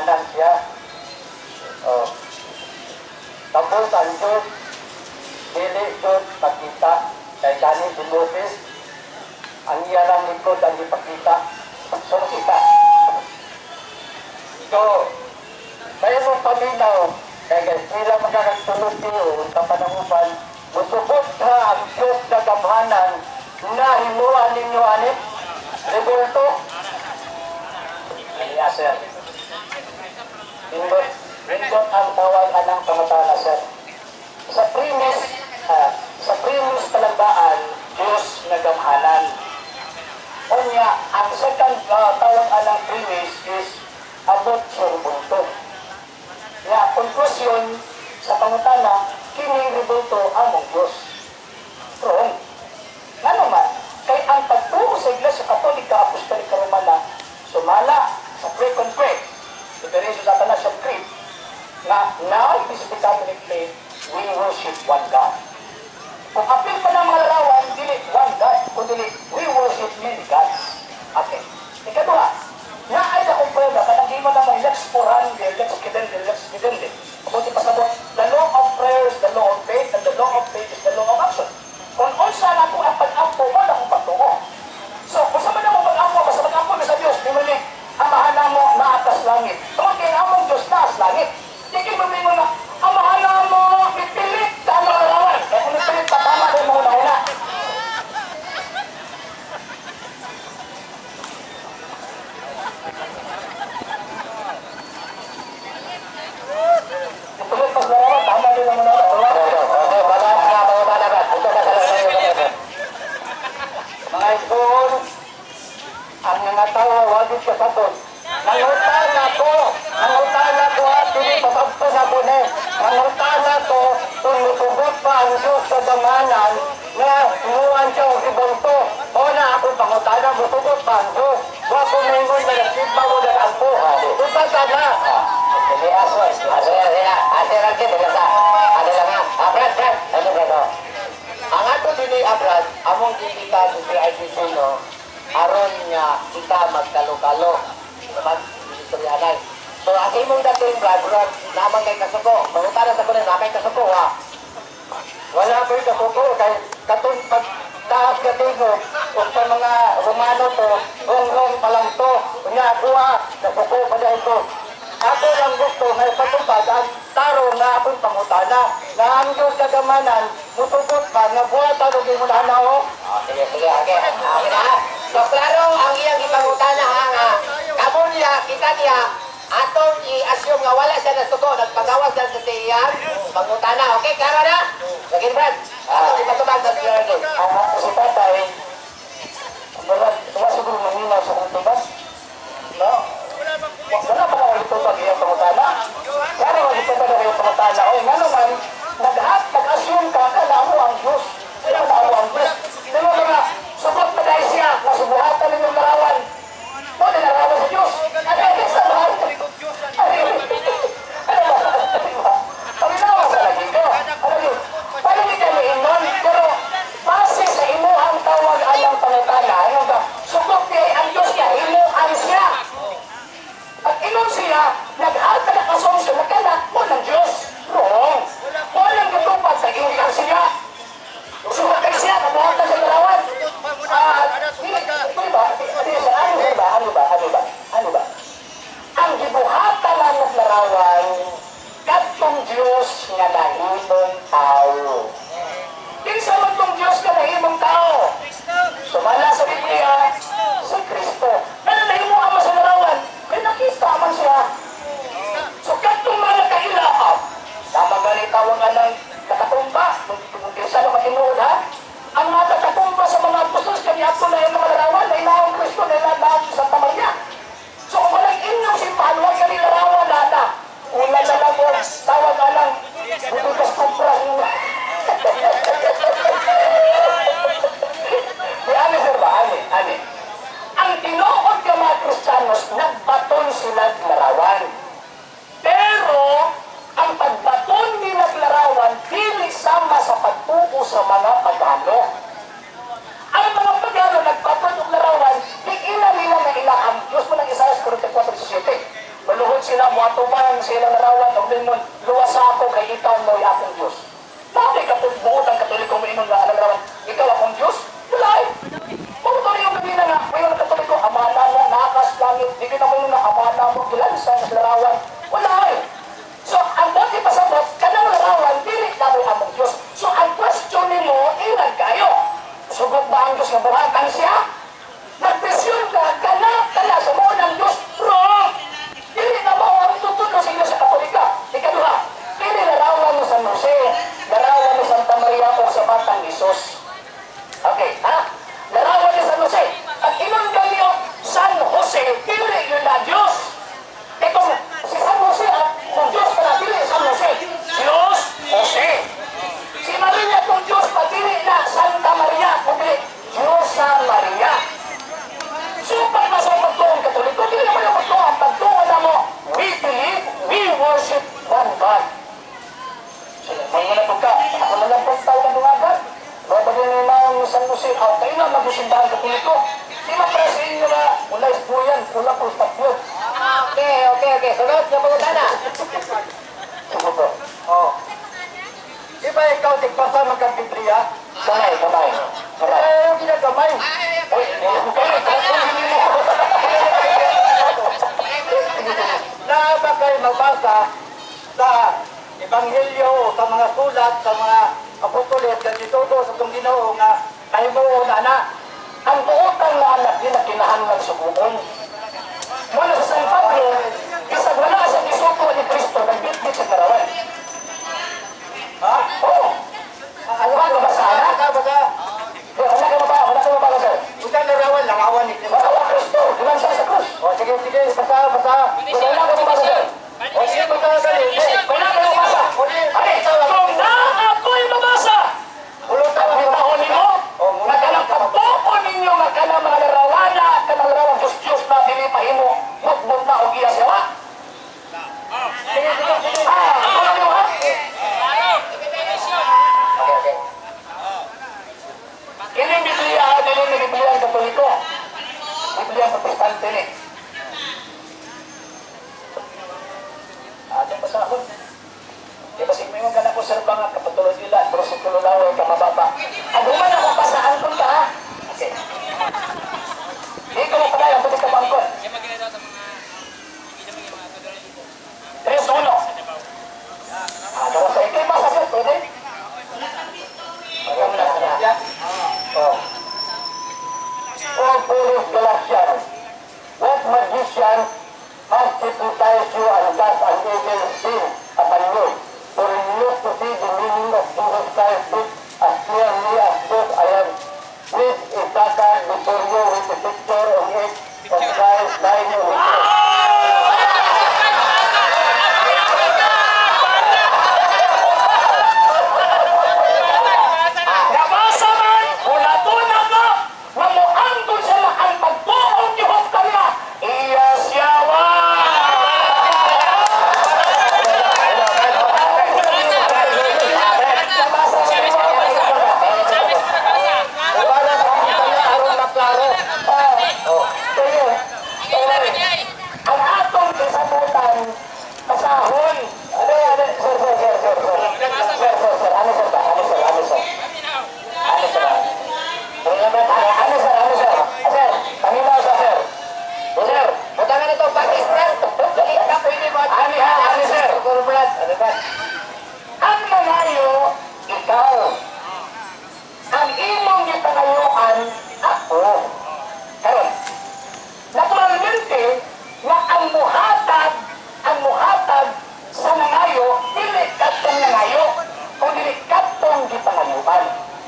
gamhanan siya. Oh. Tapos ang Diyos, dili Diyos pagkita kay kani si Moses, ang iyang likod ang ipakita. So kita. So, kaya mong paminaw, kaya sila magkakagtulog niyo sa panangupan, musubot ha ang Diyos na gamhanan na himuan ninyo anit, revolto. Yes, sir. Indot ang tawag anang pamatala, sir. Sa premise talagaan, Diyos na gamhanan. Unya, ang second tawag anang premise is abot sa revolto. Ya, konklusyon sa pangutana, kini revolto among Diyos. Wrong. Nga naman, kay ang pagtuo sa Iglesia Katolika Apostolika Romana, sumala sa pre-concrete, Federation sa Tanasyan Creed, na now is the Catholic faith, we worship one God. Kung apil pa ng mga larawan, dili one God, kundi we worship many gods. Okay. Ikadua, na ay akong prueba, kanang di mo naman let's porandi, let's kidende. Kabuti pasabot, the law of prayers, the law of faith, and the law of faith is the law of action. Kung unsa na po ang pag-ampo, wala akong pagtungo. So, kung saan na mo pag-ampo, basta pag-ampo na sa Diyos, di mo ni, amahan mo na atas langit. Tungkol kayo among Diyos na atas langit. Hindi mo mo na, amahan mo, ipilit, sa mga larawan. Kaya kung ipilit, patama rin mo na una. Ipilit, pas larawan, tama rin mo na una. Mga ispon, ang mga tao, wagit ka sapon. Nangutan ako at hindi papagpas ako na. Nangutan ako, kung mutugot pa ang Diyos sa damanan, na inuwan siya ang ibonto. O na ako pangutana, mutugot pa ang Diyos. Wako na ingon na nagsipa mo na ang po. Tutata na. Sige, asoy. Asoy lang kita. Ano lang nga. Brad. Ano ba? Ang ato dili Brad, among kita sa CITC no, aron nga kita magkalo-kalo. Mag-istoryanay. So, ang imong dating Brad, naman kay kasuko. Mangutana sa kunin, naman kay kasuko ha. Wala ko yung kasuko. Kaya katong pagtaas katingo, kung sa mga Romano to, rong pa lang to. Kunya, kuha, kasuko pa dahil ito. Ako lang gusto na ipatupad ang taro na akong pangutana na ang Diyos gagamanan, mutugot ba na buwata lugin mo na o? Sige, okay na. So, klaro ang iyang ipangutana ha nga. Kamo niya, kita niya, atong i-assume nga wala siya na suko, nagpagawas na sa iyang pangutana. Okay, klaro na? Sige, Brad. Atong ipatupad na siya rin. Si Tatay, wala siguro maninaw sa kong tubas? No? Wala pa lang ito pag iyang pangutana. Kaya naman ito pa lang iyang pangutana. O nga naman, nag-assume ka na mo ang Diyos. Sila na mo ang Diyos. Di mo mga sabot na dahil siya, nasubuhatan ninyong larawan. O, nilarawan sa Diyos. Ano yung sa mahal? Ano ba? Paginawa sa lagi ko. Ano yun? Paano hindi kami inon? Pero, base sa imuhang tawag ikaw mo'y akong Diyos. Bakit kapag buot ang Katoliko mo inong nga alalawan, ikaw akong Diyos? Wala eh. Pagkatuloy yung gabi na nga, mayroon ang Katoliko, amana mo, nakas, langit, di ka naman na amana mo, gilansa, nas larawan. Wala eh. So, ang dati pasabot, kanang larawan, dili na mo'y among Diyos. So, ang question mo, ilan kayo? Sugot ba ang Diyos nga buhatan siya? Nagpresyon ka, kana sa mo ng Diyos, wrong! Dili na mo ang tutunan sa inyo sa Katolika. Ikaduha, dili larawan mo San Jose, larawan mo Santa Maria o sa Batang Isus. Okay, ha? Larawan ni San Jose. At inong kami San Jose, dili yun na Diyos. E kung si San Jose at kung Diyos pa na, dili San Jose. Diyos, Jose. Si Maria kung Diyos pa, dili na Santa Maria, kundi Diyos sa Maria. So, pag nasa pagtuon Katoliko, dili naman yung pagtuon. Pagtuon na mo, we believe, we worship one God. So, may muna po ka. Ako na lang po tayo ng dungagan. Babagay na yung San Jose, kayo na mag-usindahan Katoliko. Di mapresin nyo na, wala ispo yan, wala po stop Okay. Sunod, yung pangutan na. Sige po. Oh. Di ba ikaw tigpasa magkang-Biblia? Kamay. Yung ginagamay. Uy, na ba kayo magbasa sa Ebanghelyo o sa mga sulat, sa mga apostoles, kasi todo sa itong Ginoo nga kayo mo na ang buotang na anak din na kinahanlan sa buong. Mula sa San Pablo, isang wala sa isuko ni Kristo, nagbitbit sa karawan. Ha? Oo. Ano ba ba sana? Wala ka mababa, sir. Utang larawan ni Kristo. Larawan Kristo, ilan siya sa krus. O, sige, basa. Wala ka mababa, sir. O, sige, basa. Wala ka mababa. Kung na ako'y mabasa, ang bitahon ninyo, nagkalang pagbuko ninyo, nagkalang mga larawana, kanang larawan Diyos na pinipahimo, mutbot na o iya siya. Sige. Wala niyo, ha? Okay. Ini Biblia, ini Biblia ang Katoliko. Biblia ang Protestante ni. Atong basahon. Di ba may mga ganap ko sa mga kapatulad nila, pero sa tululaw ay kamababa. Ang human ako pasaan kung ka, ha? Okay. Di ko mo pala yung tulis ka bangkot. 3-1. Dawa sa ikay masasat, pwede? Paul Galatians, what magician has hypnotized you and cast an evil spell upon you, to refuse to see the meaning of Jesus Christ, which as clearly as this I have placed a placard before you with a picture on it